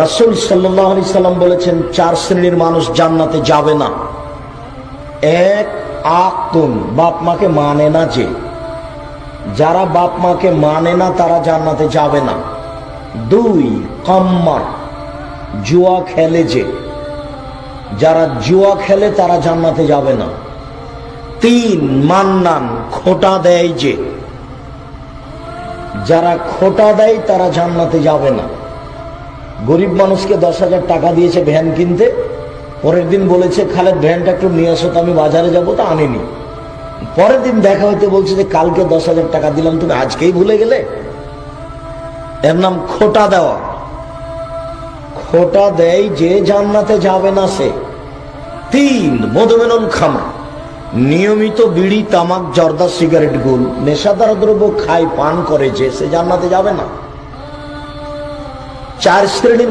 রাসূল সাল্লাল্লাহু আলাইহি সাল্লাম বলেছেন, চার শ্রেণীর মানুষ জান্নাতে যাবে না। এক, আকুন, বাপ মাকে মানে না যে, যারা বাপ মাকে মানে না তারা জান্নাতে যাবে না। দুই, কাম্মার, জুয়া খেলে যে, যারা জুয়া খেলে তারা জান্নাতে যাবে না। তিন, মান্নান, খোটা দেয় যে, যারা খোটা দেয় তারা জান্নাতে যাবে না। গরিব মানুষকে 10,000 টাকা দিয়েছে ভ্যান কিনতে, পরের দিন বলেছে খালেদ ভ্যানটা একটু নিয়ে আসো তো, আমি বাজারে যাবো, তা আনেনি। পরের দিন দেখা হইতে বলছে যে কালকে 10,000 টাকা দিলাম, তুমি আজকেই ভুলে গেলে। এর নাম খোটা দেওয়া। খোটা দেয় যে জান্নাতে যাবে না সে। তিন, মধুমেনন খামা, নিয়মিত বিড়ি, তামাক, জর্দা, সিগারেট, গুল, নেশাদার দ্রব্য খায়, পান করে যে, সে জান্নাতে যাবে না। চার শ্রেণীর